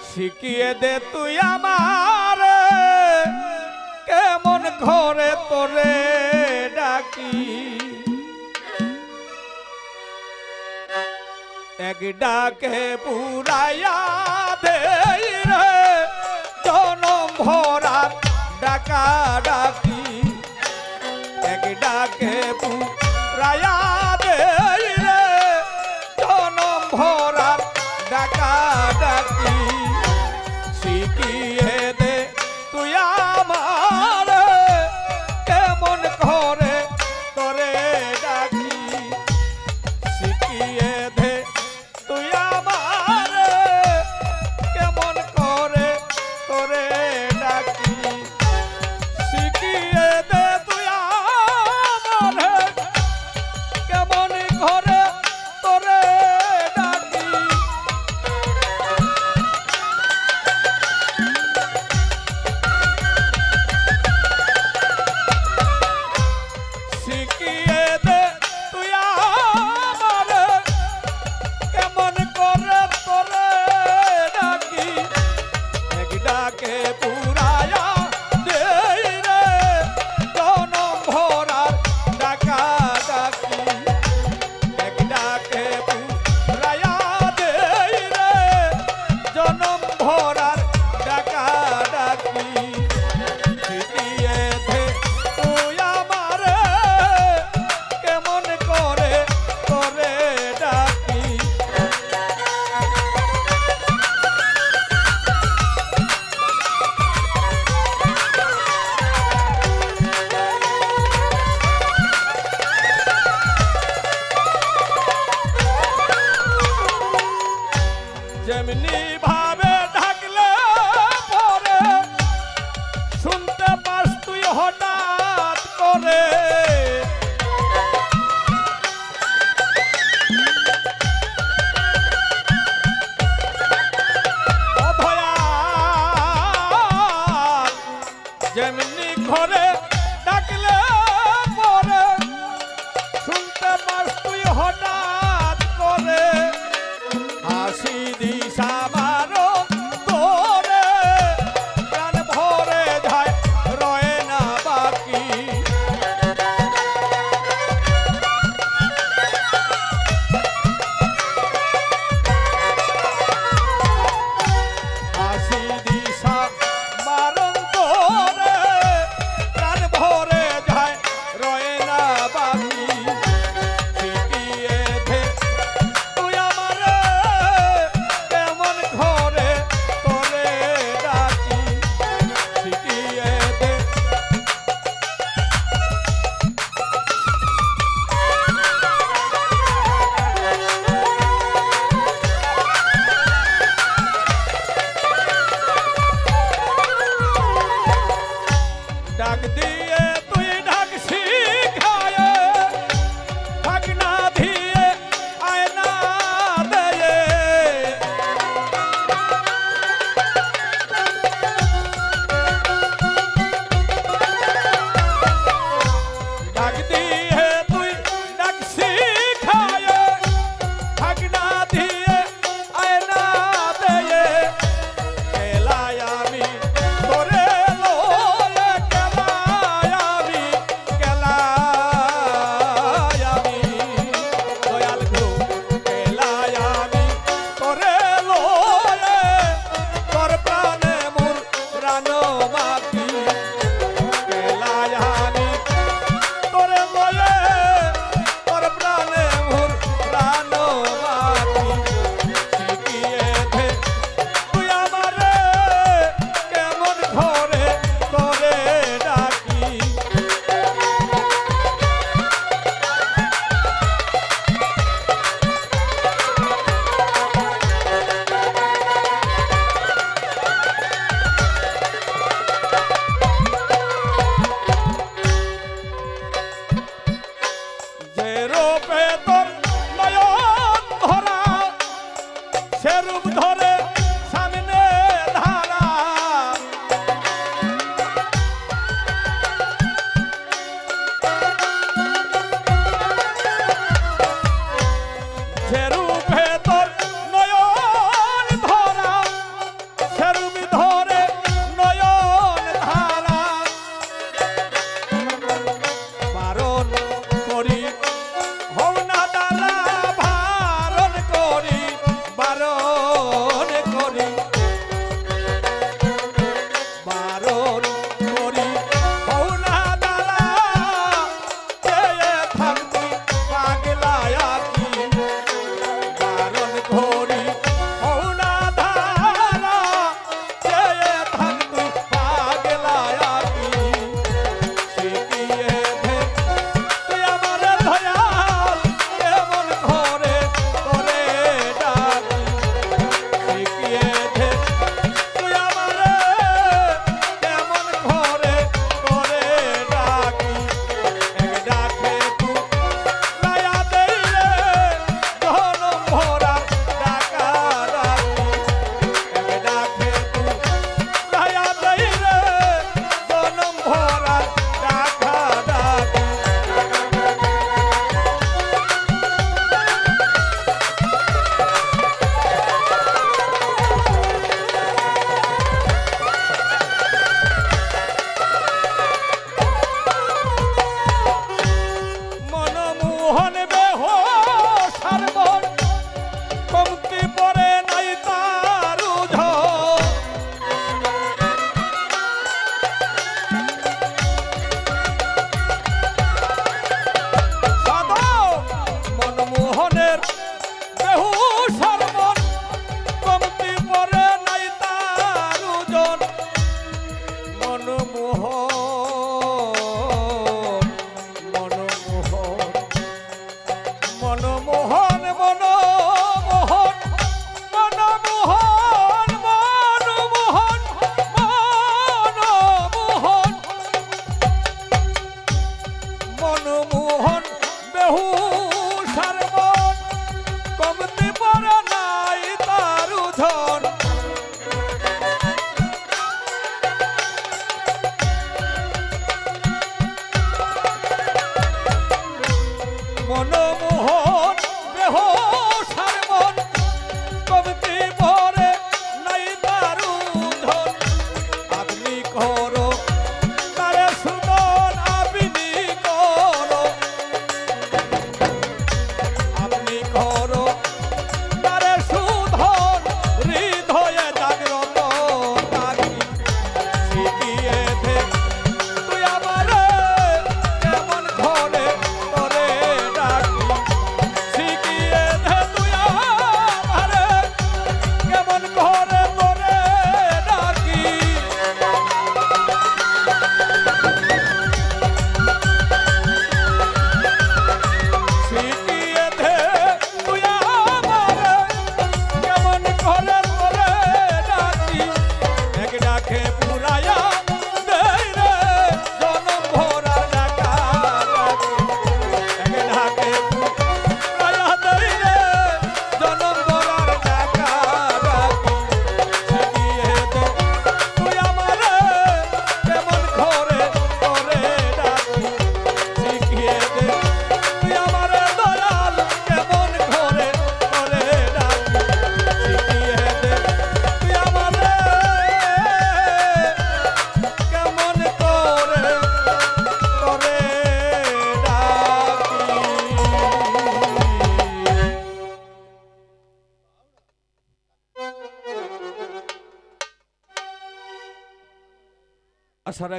শিখিয়ে দে তুই আমার কেমন ঘরে তোরে ডাকি এক ডাকে পুরাইয়া দে রে জনম ভরা ডাকা ডাকি এক ডাকে পুরাইয়া দে রে জনম ভরা ডাকা ডাকি শিখিয়ে দে তুই আমার কেমন ঘরে তোরে ডাকি শিখিয়ে দে তুই আমার কেমন করে তোরে ডাকি শিখিয়ে দে তুই আমার কেমন ঘরে তোরে ডাকি শিখিয়ে দে তুই আমার কেমন করে তোরে ডাকি এক ডাকে পুরায়া দে রে জনম ভরার ডাকা ডাকি এক ডাকে পুরায়া দে রে জনম ভরার ডাকা ডাকি শিখিয়ে দে তুই আমার কেমন করে তোরে ডাকি যেমনি ভাবে ঢাকলে পরে শুনতে পাস তুই হঠাৎ করে অভয়াল যেমনি ঘরে ডাকলে পরে শুনতে পাস তুই হঠাৎ করে হাসি দিশা মারো তোরে প্রাণ ভরে যায় রয়ে না বাকি হাসি দিশা মারো তোরে প্রাণ আসার